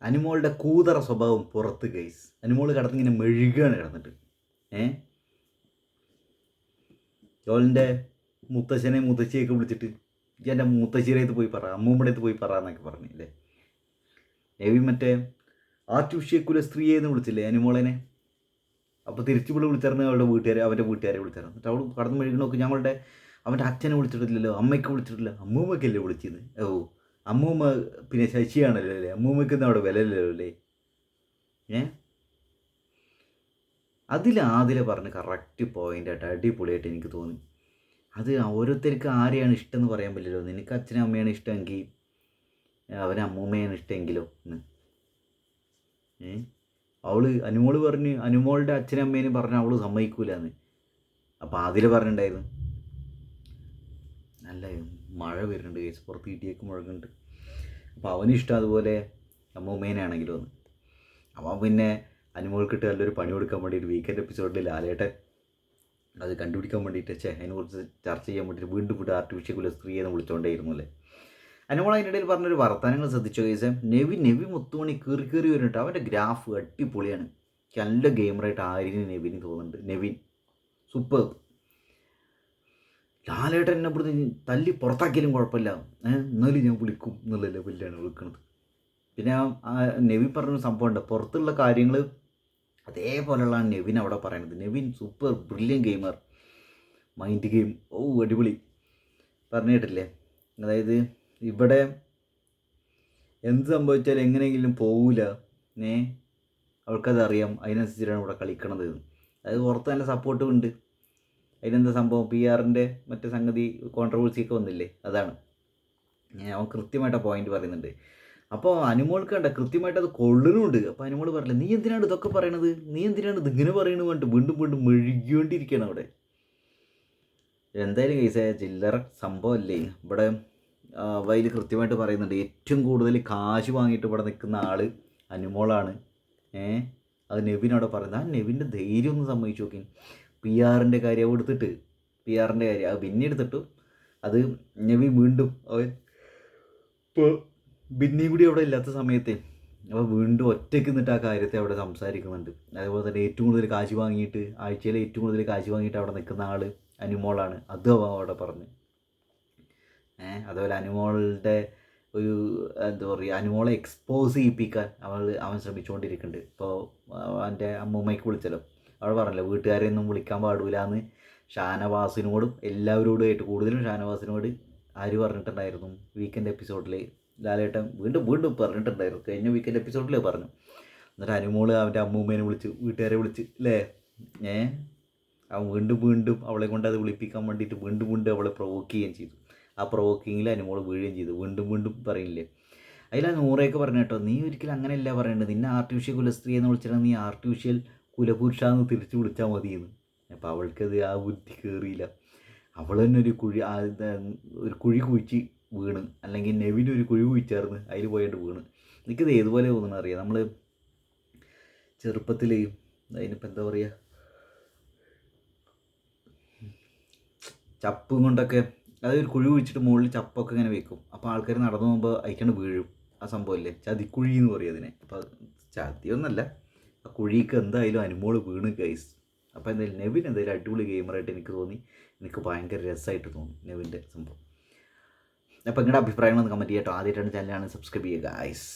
അനുമോളുടെ കൂതറ സ്വഭാവം പുറത്ത് ഗൈസ്. അനുമോൾ കിടന്നിങ്ങനെ മെഴുകാണ് കിടന്നിട്ട്. ഓളിൻ്റെ മുത്തശ്ശനെ മുത്തശ്ശിയൊക്കെ വിളിച്ചിട്ട് എൻ്റെ മുത്തശ്ശിയുടെ അടുത്ത് പോയി പറ, അമ്മൂമ്മയുടെ അടുത്ത് പോയി പറ എന്നൊക്കെ പറഞ്ഞില്ലേ. നെവിൻ മറ്റേ ആർട്ടിഫിഷ്യൽ കുല സ്ത്രീയെ എന്ന് വിളിച്ചില്ലേ അനുമോളനെ. അപ്പോൾ തിരിച്ചു വിളിച്ചിരുന്നു അവൻ്റെ വീട്ടുകാരെ വിളിച്ചിരുന്നു. എന്നിട്ട് അവൾ കടന്നു മെഴുകി നോക്കി. അവൻ്റെ അച്ഛനെ വിളിച്ചിട്ടില്ലല്ലോ, അമ്മയ്ക്ക് വിളിച്ചിട്ടില്ല, അമ്മൂമ്മയ്ക്കല്ലേ വിളിച്ചത്. അമ്മൂമ്മ പിന്നെ ശശിയാണല്ലോ അല്ലേ, അമ്മൂമ്മയ്ക്കൊന്നും അവിടെ വിലയില്ലല്ലോ അല്ലേ. അതിലെ പറഞ്ഞ് കറക്റ്റ് പോയിൻ്റായിട്ട് അടിപൊളിയായിട്ട് എനിക്ക് തോന്നി. അത് ഓരോരുത്തർക്ക് ആരെയാണ് ഇഷ്ടം എന്ന് പറയാൻ പറ്റില്ലല്ലോ. നിനക്ക് അച്ഛനും അമ്മയാണ് ഇഷ്ടമെങ്കിൽ അവന് അമ്മൂമ്മയാണ് ഇഷ്ടമെങ്കിലോ എന്ന്. അനുമോൾ പറഞ്ഞ് അനുമോളുടെ അച്ഛനും അമ്മേനും പറഞ്ഞ് അവൾ സമ്മതിക്കൂലെന്ന്. അപ്പോൾ പറഞ്ഞിട്ടുണ്ടായിരുന്നു നല്ല മഴ വരുന്നുണ്ട് കേസ്, പുറത്ത് ഇടിയൊക്കെ മുഴങ്ങുന്നുണ്ട്. അപ്പോൾ അവനിഷ്ടം അതുപോലെ അമ്മൂമ്മേനാണെങ്കിലോ എന്ന്. അവൻ പിന്നെ അനുമോൾക്കിട്ട് നല്ലൊരു പണി കൊടുക്കാൻ വേണ്ടിയിട്ട് വീക്കെൻഡ് എപ്പിസോഡിൽ ലാലേട്ടൻ അത് കണ്ടുപിടിക്കാൻ വേണ്ടിയിട്ട് അതിനെക്കുറിച്ച് ചർച്ച ചെയ്യാൻ വേണ്ടിയിട്ട് വീണ്ടും ആർട്ടിഫിഷ്യൽ കുല സ്ത്രീയെന്ന് വിളിച്ചുകൊണ്ടേയിരുന്നു അല്ലേ. അനുമോൾ അതിൻ്റെ ഇടയിൽ പറഞ്ഞൊരു വർത്തമാനങ്ങൾ ശ്രദ്ധിച്ചോ കേസ്. നെവി മുത്തുമണി കയറി വരുന്നുണ്ട്. അവൻ്റെ ഗ്രാഫ് അടിപൊളിയാണ്. നല്ല ഗെയിമറായിട്ട് നെവിന് തോന്നുന്നുണ്ട്. നെവിൻ സൂപ്പർ. ലാലേട്ടൻ എന്നെ ഇവിടുന്ന് തല്ലി പുറത്താക്കിയാലും കുഴപ്പമില്ല, എന്നാലും ഞാൻ വിളിക്കും എന്നുള്ള ലെവലിലാണ് വിളിക്കുന്നത്. പിന്നെ നെവിൻ പറഞ്ഞൊരു സംഭവമുണ്ട്, പുറത്തുള്ള കാര്യങ്ങൾ അതേപോലെയുള്ളതാണ് നെവിൻ അവിടെ പറയുന്നത്. Nevin super brilliant gamer, mind game അടിപൊളി പറഞ്ഞു കേട്ടില്ലേ. അതായത് ഇവിടെ എന്ത് സംഭവിച്ചാലും എങ്ങനെയെങ്കിലും പോവില്ല, അവൾക്കതറിയാം, അതിനനുസരിച്ചിട്ടാണ് ഇവിടെ കളിക്കണത്. അതായത് പുറത്ത് നല്ല സപ്പോർട്ടും ഉണ്ട്. അതിനെന്താ സംഭവം, PR-ൻ്റെ മറ്റേ സംഗതി കോൺട്രവേഴ്സിയൊക്കെ വന്നില്ലേ, അതാണ്. അവൻ കൃത്യമായിട്ട് പോയിന്റ് പറയുന്നുണ്ട്. അപ്പോൾ അനുമോൾക്ക് കണ്ട കൃത്യമായിട്ട് അത് കൊള്ളുന്നുണ്ട്. അപ്പോൾ അനുമോൾ പറഞ്ഞില്ല, നീ എന്തിനാണ് ഇതൊക്കെ പറയണത്, നീ എന്തിനാണ് ഇതിങ്ങനെ പറയണത് പറഞ്ഞിട്ട് വീണ്ടും മെഴുകിക്കൊണ്ടിരിക്കുകയാണ് അവിടെ. എന്തായാലും കേസായ ചില്ലറ സംഭവമല്ലേ. ഇവിടെ വയൽ കൃത്യമായിട്ട് പറയുന്നുണ്ട്, ഏറ്റവും കൂടുതൽ കാശ് വാങ്ങിയിട്ട് ഇവിടെ നിൽക്കുന്ന ആൾ അനുമോളാണ്. അത് നെവിനോടെ പറയുന്നത്. ആ നെവിൻ്റെ ധൈര്യം ഒന്ന് സമ്മതിച്ചു നോക്കി. PR-ൻ്റെ കാര്യം എടുത്തിട്ട്, PR-ൻ്റെ കാര്യം അത് പിന്നെ എടുത്തിട്ടു. അത് നെവിൻ വീണ്ടും ഇപ്പോൾ ബിന്നിയും കൂടി അവിടെ ഇല്ലാത്ത സമയത്ത് അപ്പോൾ വീണ്ടും ഒറ്റയ്ക്ക് നിന്നിട്ട് ആ കാര്യത്തെ അവിടെ സംസാരിക്കുന്നുണ്ട്. അതേപോലെ തന്നെ ഏറ്റവും കൂടുതൽ കാശ് വാങ്ങിയിട്ട്, ആഴ്ചയിൽ ഏറ്റവും കൂടുതൽ കാശ് വാങ്ങിയിട്ട് അവിടെ നിൽക്കുന്ന ആൾ അനുമോളാണ്. അതും അവൻ അവിടെ പറഞ്ഞു. അതുപോലെ അനുമോളുടെ ഒരു എന്താ പറയുക, അനുമോളെ എക്സ്പോസ് ചെയ്യിപ്പിക്കാൻ അവൻ ശ്രമിച്ചുകൊണ്ടിരിക്കുന്നുണ്ട്. ഇപ്പോൾ അവൻ്റെ അമ്മൂമ്മയ്ക്ക് വിളിച്ചല്ലോ, അവൾ പറഞ്ഞല്ലോ വീട്ടുകാരെയൊന്നും വിളിക്കാൻ പാടില്ല എന്ന് ഷാനവാസിനോടും എല്ലാവരോടുമായിട്ട്, കൂടുതലും ഷാനവാസിനോട് ആര് പറഞ്ഞിട്ടുണ്ടായിരുന്നു, വീക്കെൻഡ് എപ്പിസോഡിൽ ലാലേട്ടൻ വീണ്ടും പറഞ്ഞിട്ടുണ്ടായിരുന്നു. കഴിഞ്ഞ വീക്കെൻഡ് എപ്പിസോഡിൽ പറഞ്ഞു. എന്നിട്ട് അനുമോൾ അവൻ്റെ അമ്മൂമ്മേനെ വിളിച്ച്, വീട്ടുകാരെ വിളിച്ച് അല്ലേ. അവൻ വീണ്ടും അവളെ കൊണ്ട് അത് വിളിപ്പിക്കാൻ വേണ്ടിയിട്ട് വീണ്ടും അവളെ പ്രൊവോക്ക് ചെയ്യുകയും ചെയ്തു. ആ പ്രൊവോക്കിങ്ങിൽ അനുമോൾ വീഴുകയും ചെയ്തു. വീണ്ടും പറയില്ലേ. അതിലാ നൂറയൊക്കെ പറഞ്ഞു കേട്ടോ, നീ ഒരിക്കലും അങ്ങനെയല്ല പറയേണ്ടത്, നിന്നെ ആർട്ടിഫിഷ്യൽ കുലസ്ത്രീ എന്ന് വിളിച്ചിട്ട് നീ ആർട്ടിഫിഷ്യൽ കുലപുരുഷ എന്ന് തിരിച്ച് വിളിച്ചാൽ മതിയെന്ന്. അപ്പോൾ അവൾക്കത് ആ ബുദ്ധി കയറിയില്ല. അവൾ തന്നെ ഒരു കുഴി കുഴിച്ച് വീണ്, അല്ലെങ്കിൽ നെവിനൊരു കുഴി കുഴിച്ചായിരുന്നു, അതിൽ പോയിട്ട് വീണ്. എനിക്കിത് ഏതുപോലെ തോന്നുന്നു അറിയാം. നമ്മൾ ചെറുപ്പത്തിൽ അതിനിപ്പോൾ എന്താ പറയുക, ചപ്പും കൊണ്ടൊക്കെ, അതൊരു കുഴി കുഴിച്ചിട്ട് മുകളിൽ ചപ്പൊക്കെ ഇങ്ങനെ വെക്കും. അപ്പോൾ ആൾക്കാർ നടന്നു പോകുമ്പോൾ അതിക്കാണ്ട് വീഴും. ആ സംഭവമില്ലേ, ചതിക്കുഴി എന്ന് പറയും അതിനെ. അപ്പോൾ ചതിയൊന്നല്ല, ആ കുഴിക്ക് എന്തായാലും അനുമോൾ വീണ് ഗൈസ്. അപ്പോൾ എന്തായാലും നെവിൻ എന്തായാലും അടിപൊളി ഗെയിമറായിട്ട് എനിക്ക് തോന്നി. എനിക്ക് ഭയങ്കര രസമായിട്ട് തോന്നി നെവിൻ്റെ സംഭവം. അപ്പോൾ നിങ്ങളുടെ അഭിപ്രായങ്ങളൊന്ന് കമൻറ്റ് ചെയ്യട്ടോ. ആദ്യമായിട്ടാണ് ചാനലാണ് സബ്സ്ക്രൈബ് ചെയ്യുക ഗൈസ്.